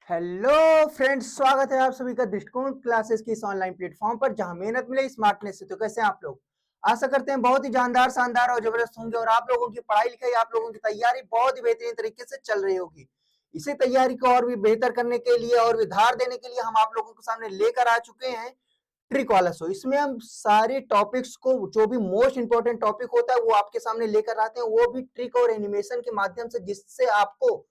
Hello friends, स्वागत है आप सभी का दृष्टिकोण क्लासेस की इस ऑनलाइन प्लेटफॉर्म पर जहां मेहनत मिले स्मार्टनेस से। तो कैसे हैं आप लोग? आशा करते हैं बहुत ही जानदार, शानदार और जबरदस्त होंगे और आप लोगों की पढ़ाई लिखाई, आप लोगों की तैयारी बहुत ही बेहतरीन तरीके से चल रही होगी। इसी तैयारी को और भी बेहतर करने के लिए और भी धार देने के लिए हम आप लोगों के सामने लेकर आ चुके हैं ट्रिक वाला शो। इसमें हम सारे टॉपिक्स को, जो भी मोस्ट इंपॉर्टेंट टॉपिक होता है वो आपके सामने लेकर आते हैं, वो भी ट्रिक और एनिमेशन के माध्यम से, जिससे आपको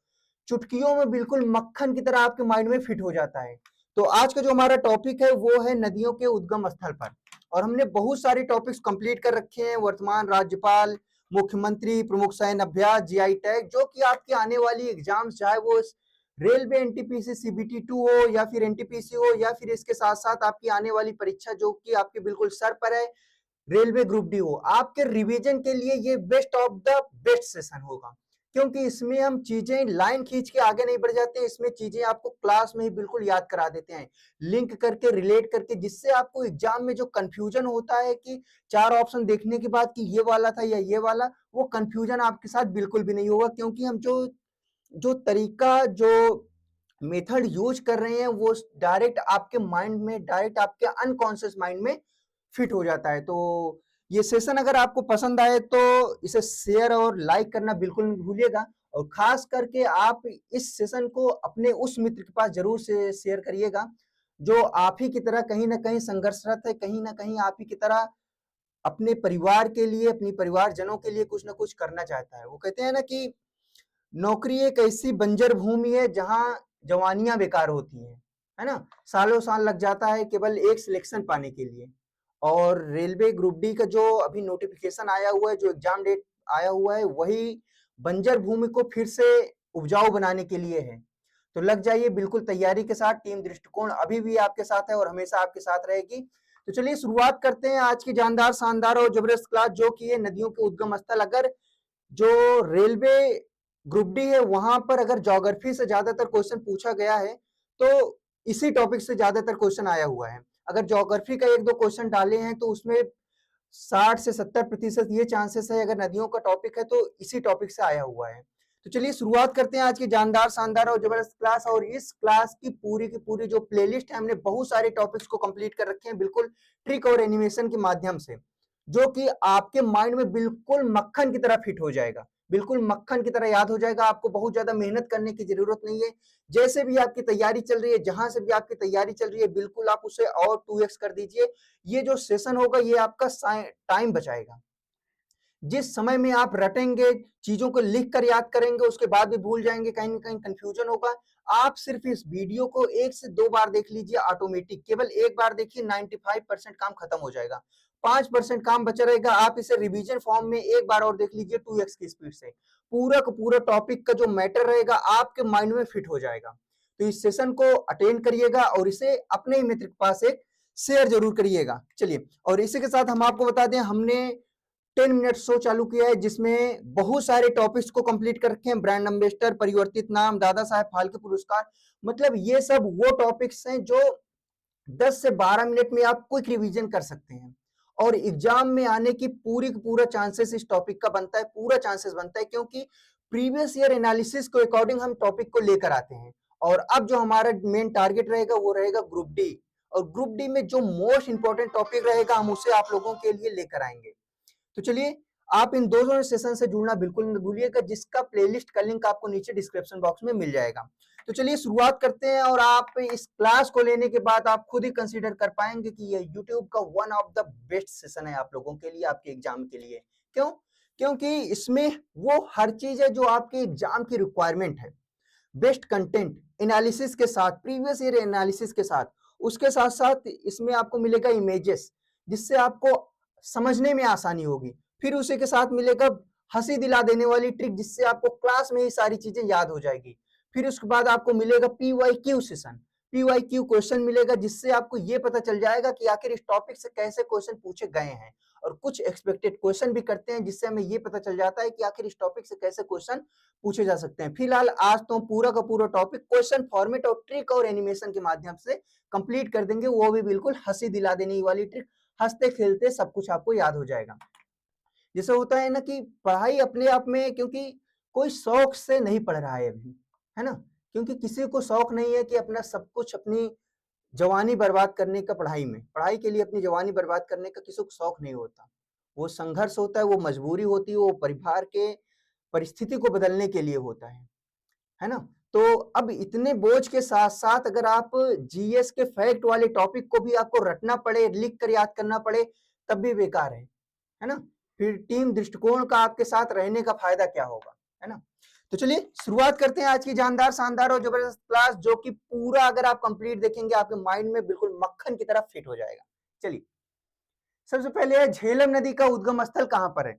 चुटकियों में बिल्कुल मक्खन की तरह आपके माइंड में फिट हो जाता है। तो आज का जो हमारा टॉपिक है वो है नदियों के उद्गम स्थल पर। और हमने बहुत सारे टॉपिक्स कंप्लीट कर रखे हैं, वर्तमान राज्यपाल, मुख्यमंत्री, प्रमुख सैन्य अभ्यास, जीआई टैग, जो कि आपकी आने वाली एग्जाम्स, चाहे वो रेलवे एनटीपीसी सीबीटी 2 हो या फिर एनटीपीसी हो या फिर इसके साथ साथ आपकी आने वाली परीक्षा जो कि आपके बिल्कुल सर पर है, रेलवे ग्रुप डी हो, आपके रिवीजन के लिए ये best of the best session होगा। क्योंकि इसमें हम चीजें लाइन खींच के आगे नहीं बढ़ जाते, इसमें चीजें आपको क्लास में ही बिल्कुल याद करा देते हैं, लिंक करके, रिलेट करके, जिससे आपको एग्जाम में जो कंफ्यूजन होता है कि चार ऑप्शन देखने के बाद कि ये वाला था या ये वाला, वो कंफ्यूजन आपके साथ बिल्कुल भी नहीं होगा। क्योंकि हम जो जो तरीका, जो मेथड यूज कर रहे हैं वो डायरेक्ट आपके माइंड में, डायरेक्ट आपके अनकॉन्शियस माइंड में फिट हो जाता है। तो ये सेशन अगर आपको पसंद आए तो इसे शेयर और लाइक करना बिल्कुल नहीं भूलिएगा। और खास करके आप इस सेशन को अपने उस मित्र के पास जरूर से शेयर करिएगा जो आप ही की तरह कहीं ना कहीं संघर्षरत है, कहीं ना कहीं आप ही की तरह अपने परिवार के लिए, अपनी परिवारजनों के लिए कुछ ना कुछ करना चाहता है। वो कहते हैं ना कि नौकरी एक ऐसी बंजर भूमि है जहां जवानियां बेकार होती हैं, है ना? सालों साल लग जाता है केवल एक सिलेक्शन पाने के लिए। और रेलवे ग्रुप डी का जो अभी नोटिफिकेशन आया हुआ है, जो एग्जाम डेट आया हुआ है, वही बंजर भूमि को फिर से उपजाऊ बनाने के लिए है। तो लग जाइए बिल्कुल तैयारी के साथ। टीम दृष्टिकोण अभी भी आपके साथ है और हमेशा आपके साथ रहेगी। तो चलिए शुरुआत करते हैं आज की जानदार, शानदार और जबरदस्त क्लास, जो कि है नदियों के उद्गम स्थल। अगर जो रेलवे ग्रुप डी है वहां पर अगर ज्योग्राफी से ज्यादातर क्वेश्चन पूछा गया है तो इसी टॉपिक से ज्यादातर क्वेश्चन आया हुआ है। अगर ज्योग्राफी का एक दो क्वेश्चन डाले हैं तो उसमें 60 से 70% ये चांसेस है, अगर नदियों का टॉपिक है तो इसी टॉपिक से आया हुआ है। तो चलिए शुरुआत करते हैं आज की जानदार, शानदार और जबरदस्त क्लास। और इस क्लास की पूरी जो प्लेलिस्ट है, हमने बहुत सारे टॉपिक्स को कंप्लीट कर रखे हैं बिल्कुल ट्रिक और एनिमेशन के माध्यम से, जो कि आपके माइंड में बिल्कुल मक्खन की तरह फिट हो जाएगा, बिल्कुल मक्खन की तरह याद हो जाएगा। आपको बहुत ज्यादा मेहनत करने की जरूरत नहीं है। जैसे भी आपकी तैयारी चल रही है, जहां से भी आपकी तैयारी चल रही है, बिल्कुल आप उसे और 2x कर दीजिए। ये जो सेशन होगा ये आपका टाइम बचाएगा। जिस समय में आप रटेंगे, चीजों को लिख कर याद करेंगे, उसके बाद भी भूल जाएंगे, कहीं ना कहीं कंफ्यूजन होगा। आप सिर्फ इस वीडियो को 1 से 2 बार देख लीजिए, ऑटोमेटिक केवल एक बार देखिए, 95% काम खत्म हो जाएगा, 5% काम बचा रहेगा। आप इसे रिवीजन फॉर्म में एक बार और देख लीजिए 2x की स्पीड से, पूरा का पूरा टॉपिक का जो मैटर रहेगा आपके माइंड में फिट हो जाएगा। तो इस सेशन को अटेंड करिएगा और इसे अपने ही मित्र के पास एक शेयर जरूर करिएगा। चलिए, और इसी के साथ हम आपको बता दें, हमने 10 मिनट शो चालू किया है जिसमें बहुत सारे टॉपिक्स को कंप्लीट कर रखे हैं। ब्रांड एम्बेसडर, परिवर्तित नाम, दादा साहेब फाल्के पुरस्कार, मतलब ये सब वो टॉपिक्स हैं जो 10 से 12 मिनट में आप क्विक रिवीजन कर सकते हैं। और एग्जाम में आने की पूरा चांसेस इस टॉपिक का बनता है, पूरा चांसेस बनता है, क्योंकि प्रीवियस ईयर एनालिसिस के अकॉर्डिंग हम टॉपिक को लेकर आते हैं। और अब जो हमारा मेन टारगेट रहेगा वो रहेगा ग्रुप डी। और ग्रुप डी में जो मोस्ट इंपॉर्टेंट टॉपिक रहेगा हम उसे आप लोगों के लिए लेकर आएंगे। तो चलिए, आप इन दोनों सेशन से जुड़ना बिल्कुल न भूलिएगा, जिसका प्लेलिस्ट का लिंक आपको नीचे डिस्क्रिप्शन बॉक्स में मिल जाएगा। तो चलिए शुरुआत करते हैं। और आप इस क्लास को लेने के बाद आप खुद ही कंसीडर कर पाएंगे कि ये YouTube का one of the best session है आप लोगों के लिए, आपके एग्जाम के लिए। क्यों? क्योंकि इसमें वो हर चीज है जो आपके एग्जाम की रिक्वायरमेंट है। बेस्ट कंटेंट एनालिसिस के साथ, प्रीवियस ईयर एनालिसिस के साथ, उसके साथ साथ इसमें आपको मिलेगा इमेजेस, जिससे आपको समझने में आसानी होगी। फिर उसी के साथ मिलेगा हंसी दिला देने वाली ट्रिक, जिससे आपको क्लास में ही सारी चीजें याद हो जाएगी। फिर उसके बाद आपको मिलेगा PYQ सेशन, PYQ क्वेश्चन मिलेगा, जिससे आपको ये पता चल जाएगा कि आखिर इस टॉपिक से कैसे क्वेश्चन पूछे गए हैं। और कुछ एक्सपेक्टेड क्वेश्चन भी करते हैं, जिससे हमें ये पता चल जाता है कि आखिर इस टॉपिक से कैसे क्वेश्चन पूछे जा सकते हैं। फिलहाल आज तो पूरा का पूरा टॉपिक क्वेश्चन फॉर्मेट और ट्रिक और एनिमेशन के माध्यम से कंप्लीट कर देंगे, वो भी बिल्कुल हंसी दिला देने वाली ट्रिक। हंसते खेलते सब कुछ आपको याद हो जाएगा। जैसे होता है ना कि पढ़ाई अपने आप में, क्योंकि कोई शौक से नहीं पढ़ रहा है अभी, है ना, क्योंकि किसी को शौक नहीं है कि अपना सब कुछ अपनी जवानी बर्बाद करने का पढ़ाई के लिए अपनी जवानी बर्बाद करने का किसी को शौक नहीं होता। वो संघर्ष होता है, वो मजबूरी होती है, वो परिवार के परिस्थिति को बदलने के लिए होता है ना? तो अब इतने बोझ के साथ-साथ अगर आप जीएस के फैक्ट वाले टॉपिक को भी आपको रटना पड़े, लिख कर याद करना पड़े, तब भी बेकार है ना? फिर टीम दृष्टिकोण का आपके साथ रहने का फायदा क्या होगा, है ना? तो चलिए शुरुआत करते हैं आज की जानदार, शानदार और जबरदस्त क्लास, जो कि पूरा अगर आप कंप्लीट देखेंगे आपके माइंड में बिल्कुल मक्खन की तरह फिट हो जाएगा। चलिए, सबसे पहले है झेलम नदी का उद्गम स्थल कहां पर है?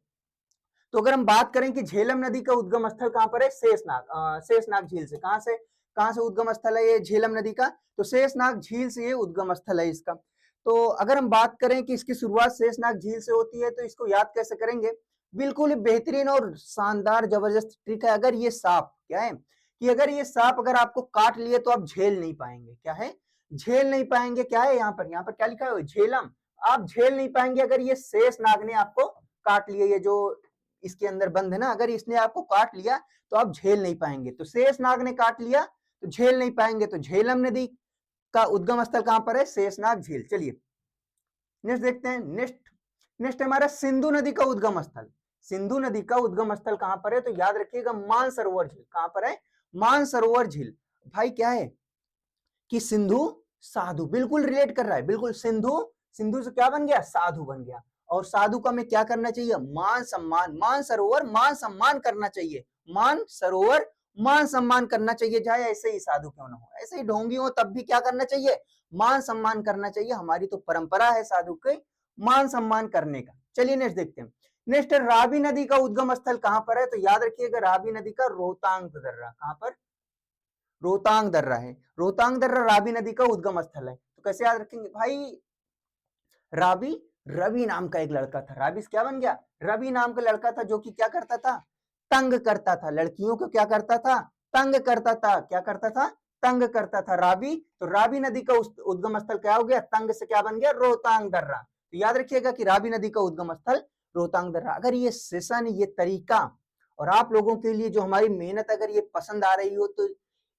तो अगर हम बात करें कि झेलम नदी का उद्गम स्थल कहां पर है, शेषनाग झील से। कहां से उद्गम स्थल है ये झेलम नदी का? तो शेषनाग झील से ये उद्गम स्थल है इसका। तो अगर हम बात करें कि इसकी शुरुआत शेषनाग झील से होती है, तो इसको याद कैसे करेंगे? बिल्कुल ही बेहतरीन और शानदार जबरदस्त ट्रिक है। अगर ये सांप क्या है कि अगर ये सांप अगर आपको काट लिए तो आप झेल नहीं पाएंगे। क्या है? झेल नहीं पाएंगे। क्या है यहाँ पर क्या लिखा है? झेलम। आप झेल नहीं पाएंगे अगर ये शेषनाग ने आपको काट लिए। ये जो इसके अंदर बंद है ना, अगर इसने आपको काट लिया तो आप झेल नहीं पाएंगे। तो शेषनाग ने काट लिया तो झेल नहीं पाएंगे। तो झेलम नदी का उद्गम स्थल कहां पर है? शेषनाग झील। चलिए नेक्स्ट देखते हैं। नेक्स्ट हमारा सिंधु नदी का उद्गम स्थल। सिंधु नदी का उद्गम स्थल कहां पर है? तो याद रखिएगा मानसरोवर झील। कहां पर है? मानसरोवर झील। भाई क्या है कि सिंधु साधु बिल्कुल रिलेट कर रहा है। बिल्कुल सिंधु से क्या बन गया? साधु बन गया। और साधु का हमें क्या करना चाहिए? मान सम्मान। मान सरोवर मान सम्मान करना चाहिए। मान सरोवर मान सम्मान करना चाहिए, चाहे ऐसे ही साधु क्यों ना हो, ऐसे ही ढोंगी हो तब भी क्या करना चाहिए? मान सम्मान करना चाहिए। हमारी तो परंपरा है साधु के मान सम्मान करने का। चलिए नेक्स्ट देखते हैं। नेक्स्ट रावी नदी का उद्गम स्थल कहां पर है? तो याद रखिएगा रावी नदी का रोहतांग दर्रा। कहां पर? रोहतांग दर्रा है। रोहतांग दर्रा रावी नदी का उद्गम स्थल है। तो कैसे याद रखेंगे भाई? रावी, रवि नाम का एक लड़का था। रावी क्या बन गया? रवि नाम का लड़का था जो कि क्या करता था? तंग करता था लड़कियों को। क्या करता था? तंग करता था। क्या करता था? तंग करता था। रावी, तो रावी नदी का उद्गम स्थल क्या हो गया? तंग से क्या बन गया? रोहतांग दर्रा। तो याद रखिएगा कि रावी नदी का उद्गम स्थल रोहतांग दर्रा। अगर ये सेशन, ये तरीका और आप लोगों के लिए जो हमारी मेहनत अगर ये पसंद आ रही हो तो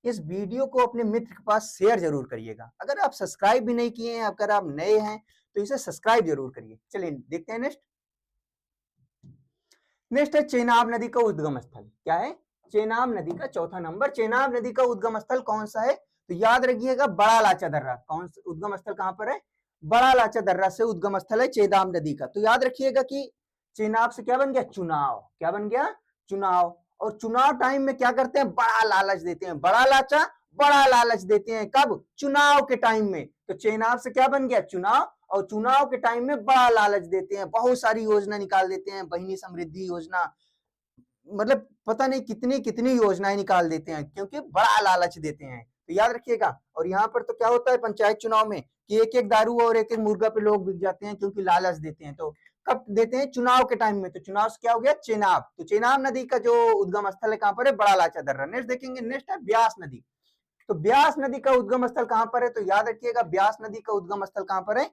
इस वीडियो को अपने मित्र के पास शेयर जरूर करिएगा। अगर आप सब्सक्राइब भी नहीं किए हैं, अगर आप नए हैं तो इसे सब्सक्राइब जरूर करिए। चलिए देखते हैं नेक्स्ट है चेनाब नदी का उद्गम स्थल। क्या है? चेनाब नदी का चौथा नंबर। चेनाब नदी का उद्गम स्थल कौन सा है? तो याद रखिएगा बड़ा लाचा दर्रा। कौन सा उद्गम स्थल कहां पर है? बड़ा लाचा दर्रा से उद्गम स्थल है चेनाब नदी का। तो याद रखिएगा कि चेनाब से क्या बन गया? चुनाव। क्या बन गया? चुनाव। और चुनाव टाइम में क्या करते हैं? बड़ा लालच देते हैं। बड़ा लाचा, बड़ा लालच देते हैं। कब? चुनाव के टाइम में। तो चेनाब से क्या बन गया? चुनाव। और चुनाव के टाइम में बड़ा लालच देते हैं, बहुत सारी योजना निकाल देते हैं, बहिनी समृद्धि योजना, मतलब पता नहीं कितनी कितनी योजनाएं निकाल देते हैं क्योंकि बड़ा लालच देते हैं। तो याद रखिएगा। और यहाँ पर तो क्या होता है पंचायत चुनाव में कि एक एक दारू और एक एक मुर्गा पे लोग बिक जाते हैं क्योंकि लालच देते हैं। तो कब देते हैं? चुनाव के टाइम में। तो चुनाव से क्या हो गया? चेनाब। तो चेनाब नदी का जो उद्गम स्थल है कहां पर है? बड़ा लाचा दर्रा। नेक्स्ट देखेंगे। नेक्स्ट है ब्यास नदी। तो ब्यास नदी का उद्गम स्थल कहां पर है? तो याद रखिएगा ब्यास नदी का उद्गम स्थल कहां पर है?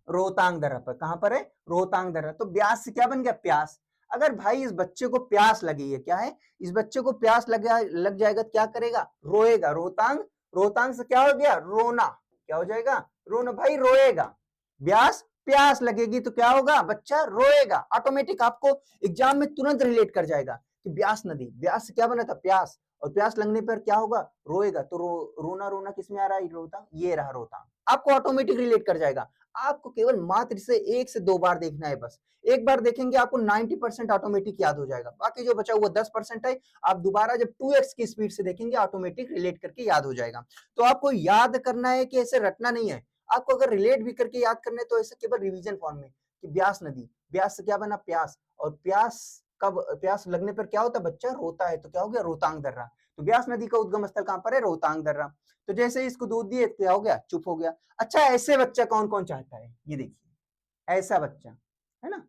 रोहतांग दर्रा पर। कहां पर है? रोहतांग दर्रा। तो ब्यास से क्या बन गया? प्यास। अगर भाई इस बच्चे को प्यास लगी है, क्या है? इस बच्चे को प्यास लग जाएगा तो क्या करेगा? रोएगा। रोहतांग, रोहतांग से क्या हो गया? रोना। क्या हो जाएगा? रोना। भाई रोएगा। ब्यास, प्यास लगेगी तो क्या होगा? बच्चा रोएगा। ऑटोमेटिक आपको एग्जाम में तुरंत रिलेट कर जाएगा कि ब्यास नदी, ब्यास से क्या बना था? प्यास। और प्यास लगने पर क्या होगा? रोएगा। तो रोना रोना किस में आ रहा है? रोहतांग। ये रहा रोहतांग। आपको ऑटोमेटिक रिलेट कर जाएगा। आपको केवल मात्र से 1 से 2 बार देखना है बस। एक बार देखेंगे आपको 90% ऑटोमेटिक याद हो जाएगा। बाकी जो बचा हुआ 10% है, आप दोबारा जब 2x की स्पीड से देखेंगे ऑटोमेटिक रिलेट करके याद हो जाएगा। तो आपको याद करना है कि ऐसे रटना नहीं है। आपको अगर रिलेट भी करके याद करना है तो ऐसे केवल रिवीजन फॉर्म में कि ब्यास नदी, ब्यास से क्या बना? प्यास। और प्यास कब? प्यास लगने पर क्या होता है? बच्चा रोता है। तो क्या हो गया? रोहतांग दर्रा। तो ब्यास नदी का उद्गम स्थल कहां पर है? रोहतांग दर्रा। तो जैसे इसको दूध दिए क्या हो गया? चुप हो गया। अच्छा ऐसे बच्चा कौन कौन चाहता है? ये देखिए ऐसा बच्चा, है ना?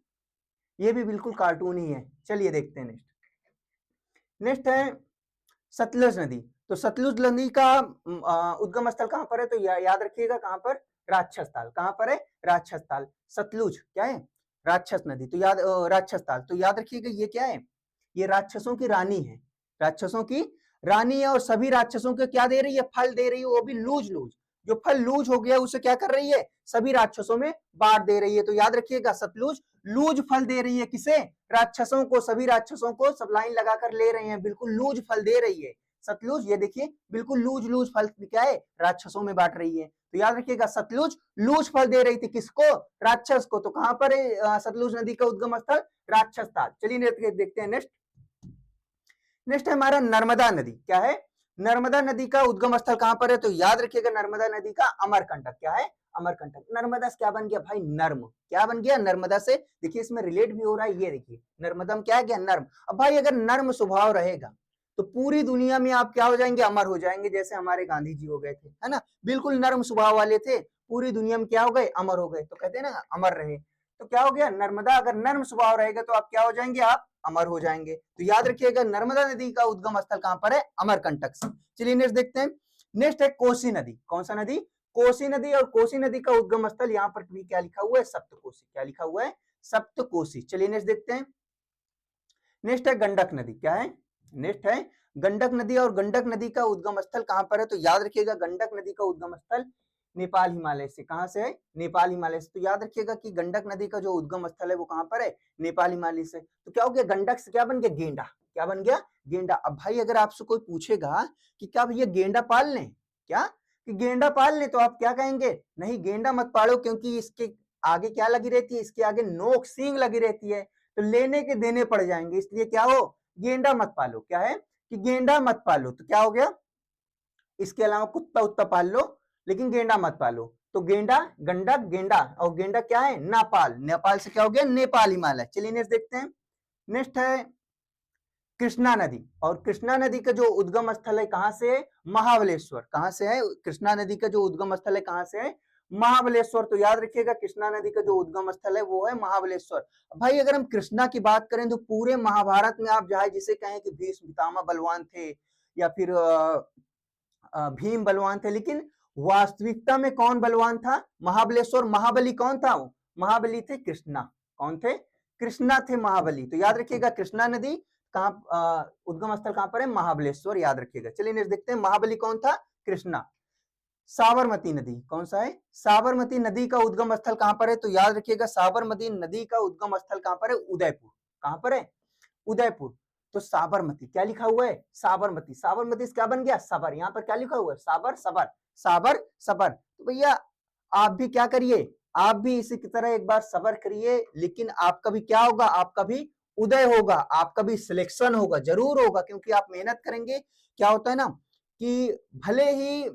ये भी बिल्कुल कार्टून ही है। चलिए देखते हैं नेक्स्ट है सतलुज नदी। तो सतलुज नदी का उद्गम स्थल कहां पर है? तो याद रखिएगा कहां पर? राक्षस ताल। कहां पर है? राक्षस ताल। सतलुज क्या है? राक्षस नदी। तो राक्षस ताल। तो याद रखिएगा ये क्या है? ये राक्षसों की रानी है। राक्षसों की रानी है और सभी राक्षसों को क्या दे रही है, फल दे रही है, वो भी लूज लूज। जो फल लूज हो गया उसे क्या कर रही है, सभी राक्षसों में बांट दे रही है। तो याद रखिएगा सतलुज लूज फल दे रही है, किसे, राक्षसों को, सभी राक्षसों को सब लाइन लगाकर ले रहे हैं, बिल्कुल लूज फल दे रही है सतलुज। ये देखिए बिल्कुल लूज लूज फल क्या है, राक्षसों में बांट रही है। तो याद रखिएगा सतलुज लूज फल दे रही थी, किसको, राक्षस को। तो कहां पर है सतलुज नदी का उद्गम स्थल, राक्षस ताल। चलिए देखते हैं नेक्स्ट। नेक्स्ट है हमारा नर्मदा नदी। क्या है, नर्मदा नदी का उद्गम स्थल कहां पर है, तो याद रखिएगा नर्मदा नदी का अमरकंटक। क्या है, अमरकंटक। नर्मदा से क्या बन गया भाई, नर्म। क्या बन गया, नर्मदा से। देखिए इसमें रिलेट भी हो रहा है, ये देखिए नर्मदा में क्या है, नर्म। अब भाई अगर नर्म स्वभाव रहेगा तो पूरी दुनिया में आप क्या हो जाएंगे, अमर हो जाएंगे, जैसे हमारे गांधी जी हो गए थे, है ना, बिल्कुल नर्म स्वभाव वाले थे, पूरी दुनिया में क्या हो गए, अमर हो गए। तो कहते हैं ना अमर रहे, तो क्या हो गया, नर्मदा अगर नर्म स्वभाव रहेगा तो आप क्या हो जाएंगे, आप अमर हो जाएंगे। तो याद रखिएगा नर्मदा नदी का उद्गम स्थल कहां पर है, अमरकंटक से। चलिए नेक्स्ट देखते हैं। नेक्स्ट है कोसी नदी। कौन सा नदी, कोसी नदी। और कोसी नदी का उद्गम स्थल यहाँ पर भी क्या लिखा हुआ है, सप्तकोसी। क्या लिखा हुआ है, सप्तकोसी। चलिए नेक्स्ट देखते हैं। नेक्स्ट है गंडक नदी। क्या है, नेक्स्ट है गंडक नदी। और गंडक नदी का उद्गम स्थल कहां पर है, तो याद रखिएगा गंडक नदी का उद्गम स्थल नेपाल हिमालय से। कहां से है, नेपाल हिमालय से। तो याद रखिएगा कि गंडक नदी का जो उद्गम स्थल है वो कहां पर है, नेपाल हिमालय से। तो क्या हो गया, गंडक से क्या बन गया, गेंडा। क्या बन गया, गेंडा। अब भाई अगर आपसे कोई पूछेगा कि क्या भैया गेंडा पाल लें, क्या कि गेंडा पाल लें, तो आप क्या कहेंगे, नहीं गेंडा मत पालो, क्योंकि इसके आगे क्या लगी रहती है, इसके आगे नोक सींग लगी रहती है, तो लेने के देने पड़ जाएंगे, इसलिए क्या हो, गेंडा मत पालो। क्या है कि गेंडा मत पालो। तो क्या हो गया, इसके अलावा कुत्ता उत्ता पाल लो, लेकिन गेंडा मत पालो। तो गेंडा, गंडक, गेंडा। और गेंडा क्या है, नेपाल। नेपाल से क्या हो गया, नेपाल हिमालय। चलिए नेक्स्ट देखते हैं। नेक्स्ट है कृष्णा नदी। और कृष्णा नदी का जो उद्गम स्थल है कहां से है, महाबलेश्वर। कहां से है, कृष्णा नदी का जो उद्गम स्थल है कहां से है, महाबलेश्वर। तो याद रखिएगा कृष्णा नदी का जो उद्गम स्थल है वो है महाबलेश्वर। भाई अगर हम कृष्णा की बात करें तो पूरे महाभारत में आप चाहे जिसे कहें कि भीष्म पितामह बलवान थे या फिर भीम बलवान थे, लेकिन वास्तविकता में कौन बलवान था, महाबलेश्वर। महाबली कौन था, महाबली थे कृष्णा। कौन थे, कृष्णा थे महाबली। तो याद रखिएगा कृष्णा नदी कहां, उद्गम स्थल कहां पर है, महाबलेश्वर। याद रखिएगा। चलिए नेक्स्ट देखते हैं, महाबली कौन था, कृष्णा। साबरमती नदी। कौन सा है, साबरमती नदी का उद्गम स्थल कहां पर है, तो याद रखिएगा साबरमती नदी का उद्गम स्थल कहां पर है, उदयपुर। कहां पर है, उदयपुर। तो साबरमती क्या लिखा हुआ है, साबरमती। साबरमती से क्या बन गया, सबर। यहाँ पर क्या लिखा हुआ है, साबर सबर, साबर सबर। तो भैया आप भी क्या करिए, आप भी इसी की तरह एक बार सबर करिए, लेकिन आपका भी क्या होगा, आपका भी उदय होगा, आपका भी सिलेक्शन होगा, जरूर होगा, क्योंकि आप मेहनत करेंगे। क्या होता है ना कि भले ही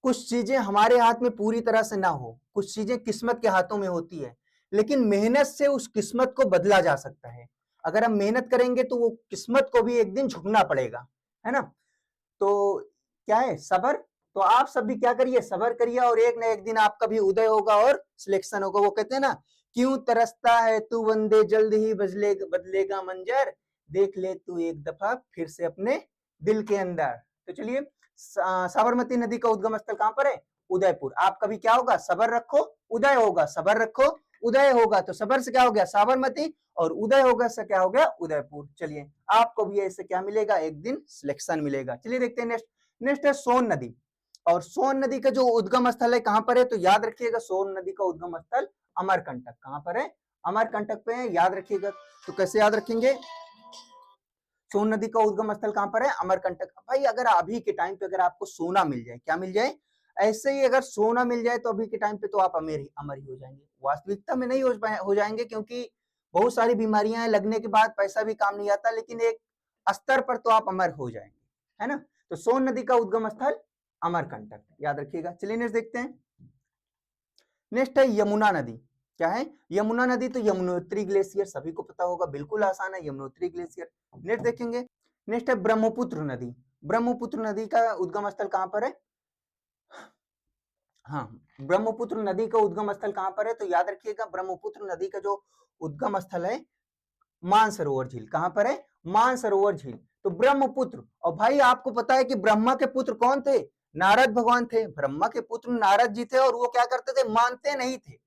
कुछ चीजें हमारे हाथ में पूरी तरह से ना हो, कुछ चीजें किस्मत के हाथों में होती है, लेकिन मेहनत से उस किस्मत को बदला जा सकता है। अगर हम मेहनत करेंगे तो वो किस्मत को भी एक दिन झुकना पड़ेगा, है ना। तो क्या है, सबर। तो आप सब भी क्या करिए, सबर करिए, और एक ना एक दिन आपका भी उदय होगा और सिलेक्शन होगा। वो कहते हैं ना, क्यों तरसता है तू वंदे, जल्द ही बदलेगा मंजर, देख ले तू एक दफा फिर से अपने दिल के अंदर। तो चलिए साबरमती नदी का उद्गम स्थल कहां पर है, उदयपुर। आप कभी क्या होगा, सबर रखो उदय होगा, सबर रखो उदय होगा। तो सबर से क्या हो गया, साबरमती, और उदय होगा से क्या हो गया, उदयपुर। चलिए आपको भी ऐसे क्या मिलेगा, एक दिन सिलेक्शन मिलेगा। चलिए देखते हैं नेक्स्ट। नेक्स्ट है सोन नदी। और सोन नदी का जो उद्गम स्थल है कहां पर है, तो याद रखिएगा सोन नदी का उद्गम स्थल अमरकंटक। कहां पर है, अमरकंटक पे है, याद रखिएगा। तो कैसे याद रखेंगे, सोन नदी का उद्गम स्थल कहां पर है, अमरकंटक। भाई अगर अभी के टाइम पे अगर आपको सोना मिल जाए, क्या मिल जाए, ऐसे ही अगर सोना मिल जाए तो अभी के टाइम पे तो आप अमर ही हो जाएंगे। वास्तविकता में नहीं हो जाएंगे, क्योंकि बहुत सारी बीमारियां हैं, लगने के बाद पैसा भी काम नहीं आता, लेकिन एक स्तर पर तो आप अमर हो जाएंगे, है ना। तो सोन नदी का उद्गम स्थल अमरकंटक, याद रखिएगा। चलिए नेक्स्ट देखते हैं। नेक्स्ट है यमुना नदी। क्या है, यमुना नदी। तो यमुनोत्री ग्लेशियर सभी को पता होगा, बिल्कुल आसान है, यमुनोत्री ग्लेशियर। नेक्स्ट देखेंगे। नेक्स्ट है ब्रह्मपुत्र नदी। ब्रह्मपुत्र नदी का उद्गम स्थल कहां पर है, हाँ, ब्रह्मपुत्र नदी का उद्गम स्थल कहां पर है, तो याद रखिएगा ब्रह्मपुत्र नदी का जो उद्गम स्थल है मानसरोवर झील। कहां पर है, मानसरोवर झील। तो ब्रह्मपुत्र। और भाई आपको पता है कि ब्रह्मा के पुत्र कौन थे, नारद भगवान थे। ब्रह्मा के पुत्र नारद जी थे, और वो क्या करते थे, मानते नहीं थे,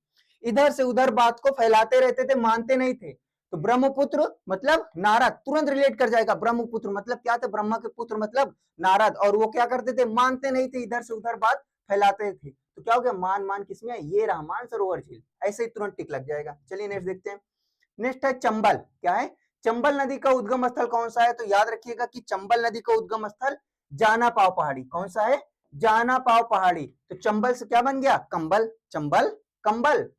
इधर से उधर बात को फैलाते रहते थे, मानते नहीं थे। तो ब्रह्मपुत्र मतलब नारद, तुरंत रिलेट कर जाएगा। ब्रह्मपुत्र मतलब क्या था, ब्रह्मा के पुत्र मतलब नारद। और वो क्या करते थे, मानते नहीं थे, इधर से उधर बात फैलाते थे। तो क्या हो गया, मान मान किसमें, ये रहा मानसरोवर झील। ऐसे ही तुरंत टिक लग जाएगा। चलिए नेक्स्ट देखते हैं। नेक्स्ट है चंबल। क्या है, चंबल नदी का उद्गम स्थल कौन सा है, तो याद रखिएगा कि चंबल नदी का उद्गम स्थल जाना पाव पहाड़ी। कौन सा है, जाना पाव पहाड़ी। तो चंबल से क्या बन गया, कंबल, चंबल कंबल,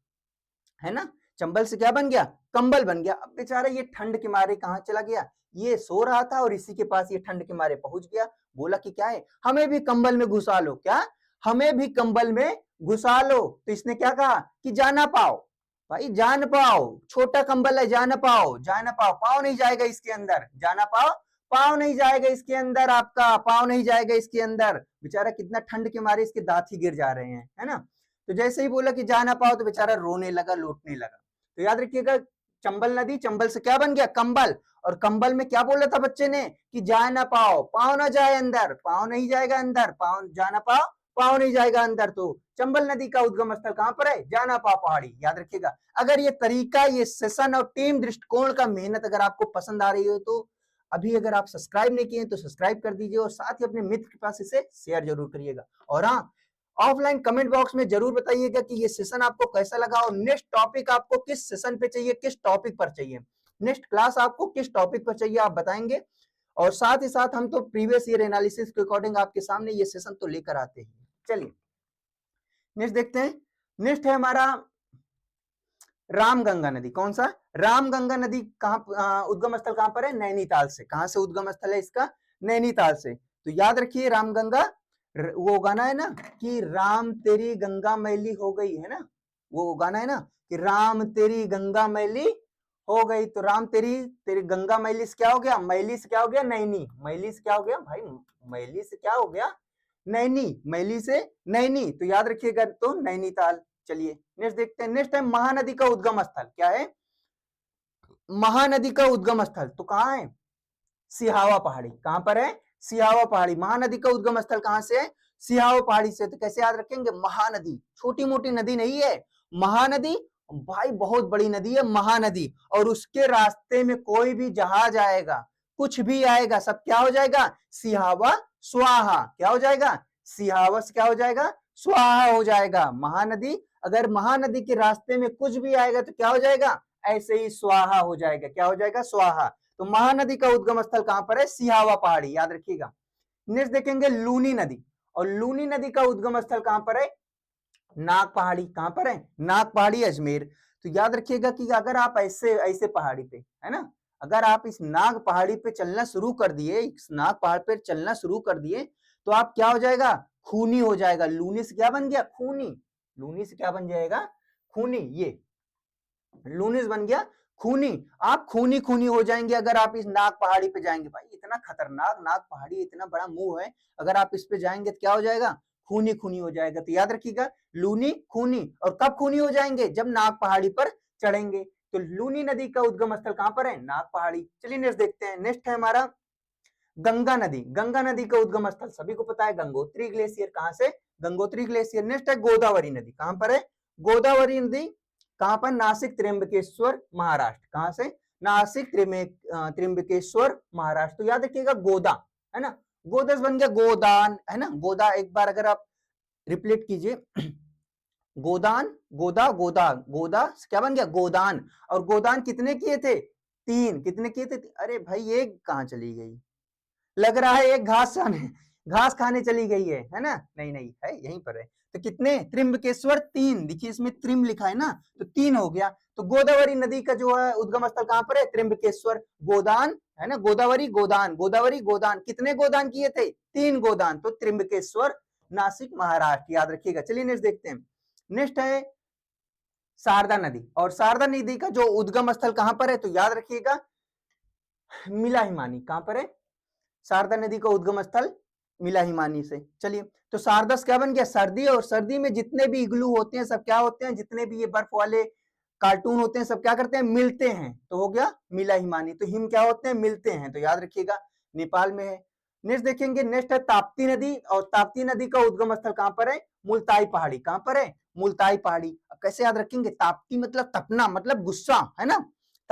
है ना। चंबल से क्या बन गया, कंबल बन गया। अब बेचारा ये ठंड के मारे कहां चला गया, ये सो रहा था और इसी के पास ये ठंड के मारे पहुंच गया। बोला कि क्या है, हमें भी कंबल में घुसा लो। क्या, हमें भी कंबल में घुसा लो। तो इसने क्या कहा कि जाना पाओ, भाई जान पाओ, छोटा कंबल है, जाना पाओ, जाना पाओ, पाओ नहीं जाएगा इसके अंदर, जाना पाओ, पाओ नहीं जाएगा इसके अंदर, आपका पाओ नहीं जाएगा इसके अंदर। बेचारा कितना ठंड के मारे इसके दांत ही गिर जा रहे हैं, है ना। तो जैसे ही बोला कि जा ना पाओ तो बेचारा रोने लगा, लौटने लगा। तो याद रखिएगा, चंबल नदी, चंबल से क्या बन गया, कंबल। और कंबल में क्या बोला था बच्चे ने कि जा ना पाओ, पाओ ना जाए अंदर, पाओ नहीं जाएगा अंदर, पाओ जा ना पाओ, पाओ नहीं जाएगा अंदर। तो चंबल नदी का उद्गम स्थल कहां पर है, जाना पाओ पहाड़ी। याद रखिएगा। अगर ये तरीका, ये सेशन और टीम दृष्टिकोण का मेहनत अगर आपको पसंद आ रही हो तो अभी अगर आप सब्सक्राइब नहीं किए तो सब्सक्राइब कर दीजिए, और साथ ही अपने मित्र के पास इसे शेयर जरूर करिएगा। और हाँ, ऑफलाइन कमेंट बॉक्स में जरूर बताइएगा कि ये सेशन आपको कैसा लगा, और नेक्स्ट टॉपिक आपको किस सेशन पे चाहिए, किस टॉपिक पर चाहिए, नेक्स्ट क्लास आपको किस टॉपिक पर चाहिए, आप बताएंगे। और साथ ही साथ हम तो प्रीवियस ईयर एनालिसिस के अकॉर्डिंग आपके सामने ये सेशन तो लेकर आते हैं। चलिए नेक्स्ट देखते हैं। नेक्स्ट है हमारा रामगंगा नदी। कौन सा, रामगंगा नदी कहां, उद्गम स्थल कहां पर है, नैनीताल से। कहां से उद्गम स्थल है इसका, नैनीताल से। तो याद रखिए रामगंगा, वो गाना है ना कि राम तेरी गंगा मैली हो गई, है ना, वो गाना है ना कि राम तेरी गंगा मैली हो गई। तो राम तेरी, तेरी गंगा मैली से क्या हो गया, मैली से क्या हो गया, नैनी, मैली से क्या हो गया भाई, मैली से क्या हो गया, नैनी, मैली से नैनी। तो याद रखिएगा, तो नैनीताल। चलिए नेक्स्ट देखते हैं। नेक्स्ट है महानदी का उद्गम स्थल। क्या है, महानदी का उद्गम स्थल तो कहां है, सिहावा पहाड़ी। कहां पर है, सिहावा पहाड़ी। महानदी का उद्गम स्थल कहां से है, सिहावा पहाड़ी से। तो कैसे याद रखेंगे, महानदी छोटी मोटी नदी नहीं है, महानदी भाई बहुत बड़ी नदी है महानदी। और उसके रास्ते में कोई भी जहाज आएगा, कुछ भी आएगा, सब क्या हो जाएगा, सिहावा स्वाहा। क्या हो जाएगा, सिहावा से क्या हो जाएगा, स्वाहा हो जाएगा। महानदी, अगर महानदी के रास्ते में कुछ भी आएगा तो क्या हो जाएगा, ऐसे ही स्वाहा हो जाएगा। क्या हो जाएगा, स्वाहा। तो महानदी का उद्गम स्थल कहां पर है, सिहावा पहाड़ी। याद रखिएगा। नेक्स्ट देखेंगे लूनी नदी। और लूनी नदी का उद्गम स्थल कहां पर है, नाग पहाड़ी। कहां पर है, नाग पहाड़ी, अजमेर। तो याद रखिएगा कि अगर आप ऐसे ऐसे पहाड़ी पे, है ना, अगर आप इस नाग पहाड़ी पे चलना शुरू कर दिए, इस नाग पहाड़ पे चलना शुरू कर दिए, तो आप क्या हो जाएगा, खूनी हो जाएगा। लूनी से क्या बन गया, खूनी, लूनी से क्या बन जाएगा, खूनी। ये लूनिस बन गया खूनी। आप खूनी खूनी हो जाएंगे अगर आप इस नाग पहाड़ी पे जाएंगे। भाई इतना खतरनाक नाग पहाड़ी, इतना बड़ा मुंह है, अगर आप इस पे जाएंगे तो क्या हो जाएगा, खूनी खूनी हो जाएगा। तो याद रखिएगा, लूनी खूनी। और कब खूनी हो जाएंगे, जब नाग पहाड़ी पर चढ़ेंगे। तो लूनी नदी का उद्गम स्थल कहां पर है, नाग पहाड़ी। चलिए नेक्स्ट देखते हैं। नेक्स्ट है हमारा गंगा नदी। गंगा नदी का उद्गम स्थल सभी को पता है, गंगोत्री ग्लेशियर। कहां से, गंगोत्री ग्लेशियर। नेक्स्ट है गोदावरी नदी। कहां पर है, गोदावरी नदी कहां पर, नासिक त्र्यंबकेश्वर महाराष्ट्र। कहां से, नासिक त्र्यंबकेश्वर महाराष्ट्र। तो याद रखिएगा गोदा, है ना, गोदस बन गया गोदान, है ना, गोदा। एक बार अगर आप रिपीट कीजिए, गोदान, गोदा, गोदा, गोदा क्या बन गया, गोदान। और गोदान कितने किए थे, तीन। कितने किए थे, अरे भाई एक कहां चली गई, लग रहा है एक घास खाने चली गई है ना, नहीं नहीं है यहीं पर है। तो कितने, त्रिम्बकेश्वर तीन। देखिए इसमें त्रिम लिखा है ना, तो तीन हो गया। तो गोदावरी नदी का जो है उद्गम स्थल कहां पर है, त्रिम्बकेश्वर। गोदान, है ना, गोदावरी गोदान, गोदावरी गोदान। कितने गोदान किए थे, तीन गोदान। तो त्रिम्बकेश्वर, नासिक महाराष्ट्र। याद रखिएगा। चलिए नेक्स्ट देखते हैं। नेक्स्ट है शारदा नदी। और शारदा नदी का जो उद्गम स्थल कहां पर है, तो याद रखिएगा मिला हिमानी। कहां पर है, शारदा नदी का उद्गम स्थल मिला हिमानी से। चलिए, तो शारदस क्या बन गया, सर्दी। और सर्दी में जितने भी इग्लू होते हैं सब क्या होते हैं, जितने भी ये बर्फ वाले कार्टून होते हैं सब क्या करते हैं, मिलते हैं। तो हो गया मिला हिमानी। तो हिम क्या होते हैं, मिलते हैं। तो याद रखिएगा नेपाल में है। नेक्स्ट देखेंगे। नेक्स्ट है ताप्ती नदी। और ताप्ती नदी का उद्गम स्थल कहां पर है, मुल्ताई पहाड़ी। कहां पर है, मुल्ताई पहाड़ी। अब कैसे याद रखेंगे, ताप्ती मतलब तपना, मतलब गुस्सा, है ना,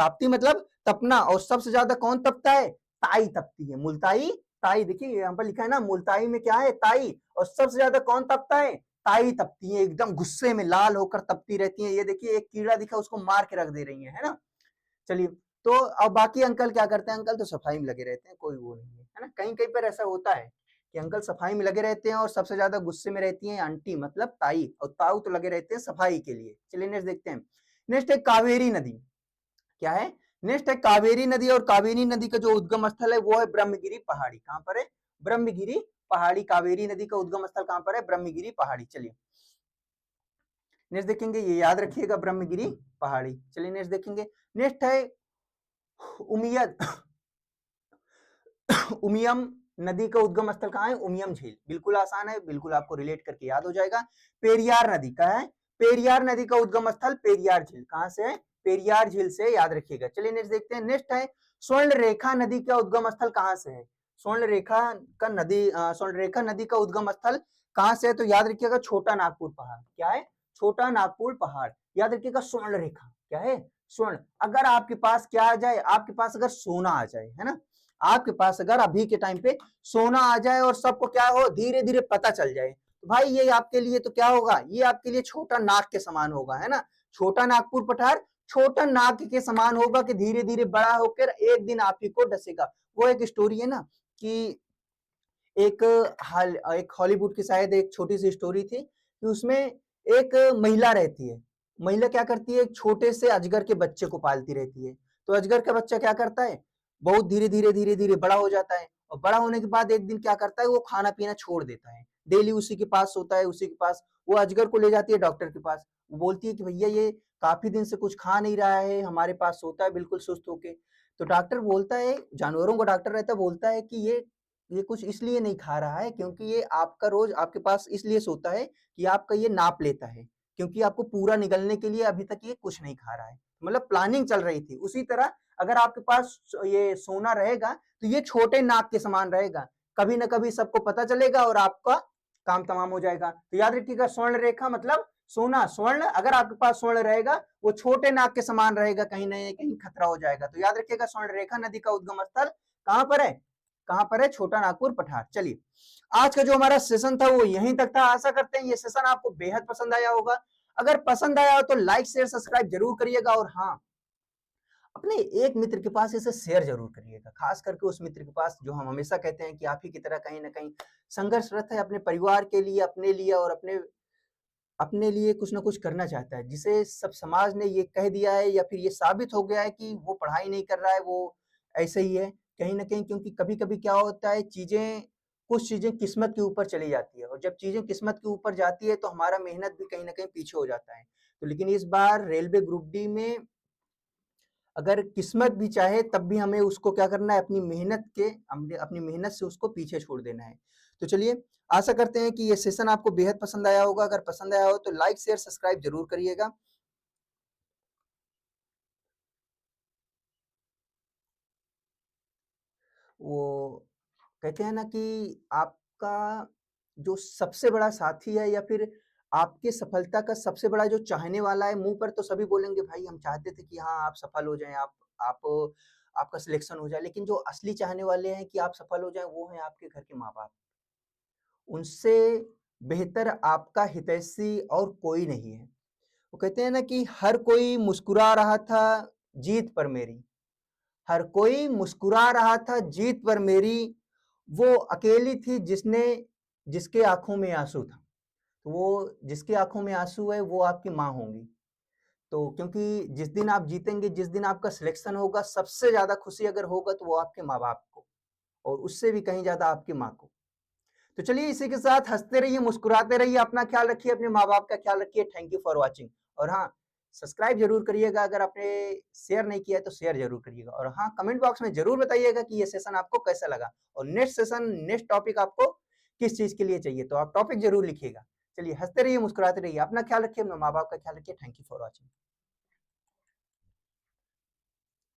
ताप्ती मतलब तपना, और सबसे ज्यादा कौन तपता है? ताई तपती है, मुलताई ताई। देखिए यहाँ पर लिखा है ना, मुलताई में क्या है? ताई। और सबसे ज्यादा कौन तपता है? ताई तपती है, एकदम गुस्से में लाल होकर तपती रहती है। ये देखिए एक कीड़ा दिखा, उसको मार के रख दे रही है ना। चलिए, तो अब बाकी अंकल क्या करते हैं? अंकल तो सफाई में लगे रहते हैं, कोई वो नहीं है ना। कहीं कहीं पर ऐसा होता है कि अंकल सफाई में लगे रहते हैं और सबसे ज्यादा गुस्से में रहती हैं आंटी, मतलब ताई, और ताऊ तो लगे रहते हैं सफाई के लिए। चलिए नेक्स्ट देखते हैं। नेक्स्ट है कावेरी नदी। क्या है? नेक्स्ट है कावेरी नदी, और कावेरी नदी का जो उद्गम स्थल है वो है ब्रह्मगिरी पहाड़ी। कहां पर है? ब्रह्मगिरी पहाड़ी। कावेरी नदी का उद्गम स्थल कहां पर है? ब्रह्मगिरी पहाड़ी। चलिए नेक्स्ट देखेंगे, ये याद रखिएगा, ब्रह्मगिरी पहाड़ी। चलिए नेक्स्ट देखेंगे। नेक्स्ट है उमियद उमियम नदी का उद्गम स्थल कहां है? उमियम झील। बिल्कुल आसान है, बिल्कुल आपको रिलेट करके याद हो जाएगा। पेरियार नदी का है, पेरियार नदी का उद्गम स्थल पेरियार झील। कहां से है? पेरियार झील से, याद रखिएगा। चलिए नेक्स्ट देखते हैं। नेक्स्ट है स्वर्ण रेखा नदी का उद्गम स्थल कहां से है? स्वर्ण रेखा स्वर्ण रेखा नदी का उद्गम स्थल कहां से है? तो याद रखिएगा छोटा नागपुर पहाड़। क्या है? छोटा नागपुर पहाड़। याद रखिएगा स्वर्ण रेखा क्या है? स्वर्ण। अगर आपके पास क्या आ जाए? आपके पास अगर सोना आ जाए, है ना, आपके पास अगर अभी के टाइम पे सोना आ जाए और सबको क्या हो, धीरे धीरे पता चल जाए, तो भाई ये आपके लिए तो क्या होगा? ये आपके लिए छोटा नाक के समान होगा, है ना। छोटा नागपुर पठार छोटा नाक के समान होगा कि धीरे धीरे बड़ा होकर एक दिन आप ही को डसेगा। वो एक स्टोरी है ना कि एक हॉलीवुड की शायद एक छोटी सी स्टोरी थी कि उसमें एक महिला रहती है। महिला क्या करती है? एक छोटे से अजगर के बच्चे को पालती रहती है। तो अजगर का बच्चा क्या करता है? बहुत धीरे धीरे बड़ा हो जाता है, और बड़ा होने के बाद एक दिन क्या करता है? वो खाना पीना छोड़ देता है। डेली उसी के पास सोता है, उसी के पास। वो अजगर को ले जाती है डॉक्टर के पास। वो बोलती है कि भैया ये काफी दिन से कुछ खा नहीं रहा है, हमारे पास सोता है बिल्कुल सुस्त होके। तो डॉक्टर बोलता है, जानवरों का डॉक्टर रहता है, बोलता है कि ये कुछ इसलिए नहीं खा रहा है क्योंकि ये आपका रोज आपके पास इसलिए सोता है कि आपका ये नाप लेता है, क्योंकि आपको पूरा निगलने के लिए अभी तक ये कुछ नहीं खा रहा है। मतलब प्लानिंग चल रही थी। उसी तरह अगर आपके पास ये सोना रहेगा तो ये छोटे नाक के समान रहेगा, कभी ना कभी सबको पता चलेगा और आपका काम तमाम हो जाएगा। तो याद रखिएगा, स्वर्ण रेखा मतलब सोना। स्वर्ण, अगर आपके पास स्वर्ण रहेगा वो छोटे नाक के समान रहेगा, कहीं ना कहीं खतरा हो जाएगा। तो याद रखिएगा, स्वर्ण रेखा नदी का उद्गम स्थल कहां पर है? कहां पर है? छोटा नागपुर पठार। चलिए, आज का जो हमारा सेशन था वो यहीं तक था। आशा करते हैं ये सेशन आपको बेहद पसंद आया होगा। अगर पसंद आया हो तो लाइक शेयर सब्सक्राइब जरूर करिएगा, और हाँ, अपने एक मित्र के पास इसे शेयर जरूर करिएगा, खास करके उस मित्र के पास जो हम हमेशा कहते हैं कि आप ही की तरह कहीं ना कहीं संघर्षरत है अपने परिवार के लिए, अपने लिए, और अपने लिए कुछ ना कुछ करना चाहता है, जिसे सब समाज ने ये कह दिया है या फिर ये साबित हो गया है कि वो पढ़ाई नहीं कर रहा है, वो ऐसे ही है कहीं ना कहीं। क्योंकि कभी कभी क्या होता है, कुछ चीजें किस्मत के ऊपर चली जाती है, और जब चीजें किस्मत के ऊपर जाती है तो हमारा मेहनत भी कहीं ना कहीं पीछे हो जाता है। तो लेकिन इस बार रेलवे ग्रुप डी में अगर किस्मत भी चाहे तब भी हमें उसको क्या करना है? अपनी मेहनत से उसको पीछे छोड़ देना है। तो चलिए, आशा करते हैं कि ये सेशन आपको बेहद पसंद आया होगा। अगर पसंद आया हो तो लाइक शेयर सब्सक्राइब जरूर करिएगा। वो कहते हैं ना कि आपका जो सबसे बड़ा साथी है, या फिर आपके सफलता का सबसे बड़ा जो चाहने वाला है, मुंह पर तो सभी बोलेंगे भाई हम चाहते थे कि हाँ आप सफल हो जाएं, आप आपका सिलेक्शन हो जाए, लेकिन जो असली चाहने वाले हैं कि आप सफल हो जाएं, वो हैं आपके घर के माँ बाप। उनसे बेहतर आपका हितैषी और कोई नहीं है। वो कहते हैं ना कि हर कोई मुस्कुरा रहा था जीत पर मेरी, हर कोई मुस्कुरा रहा था जीत पर मेरी, वो अकेली थी जिसके आंखों में आंसू था। तो वो जिसकी आंखों में आंसू है वो आपकी माँ होंगी। तो क्योंकि जिस दिन आप जीतेंगे, जिस दिन आपका सिलेक्शन होगा, सबसे ज्यादा खुशी अगर होगा तो वो आपके माँ बाप को, और उससे भी कहीं ज्यादा आपकी माँ को। तो चलिए, इसी के साथ हंसते रहिए, मुस्कुराते रहिए, अपना ख्याल रखिए, अपने माँ बाप का ख्याल रखिए। Thank you for watching. और हाँ, सब्सक्राइब जरूर करिएगा। अगर आपने शेयर नहीं किया है तो शेयर जरूर करिएगा, और हाँ, कमेंट बॉक्स में जरूर बताइएगा कि ये सेशन आपको कैसा लगा, और नेक्स्ट टॉपिक आपको किस चीज के लिए चाहिए, तो आप टॉपिक जरूर लिखिएगा। चलिए, हंसते रहिए, मुस्कुराते रहिए, अपना ख्याल रखिए, अपने माँ बाप का ख्याल रखिए। Thank you for watching.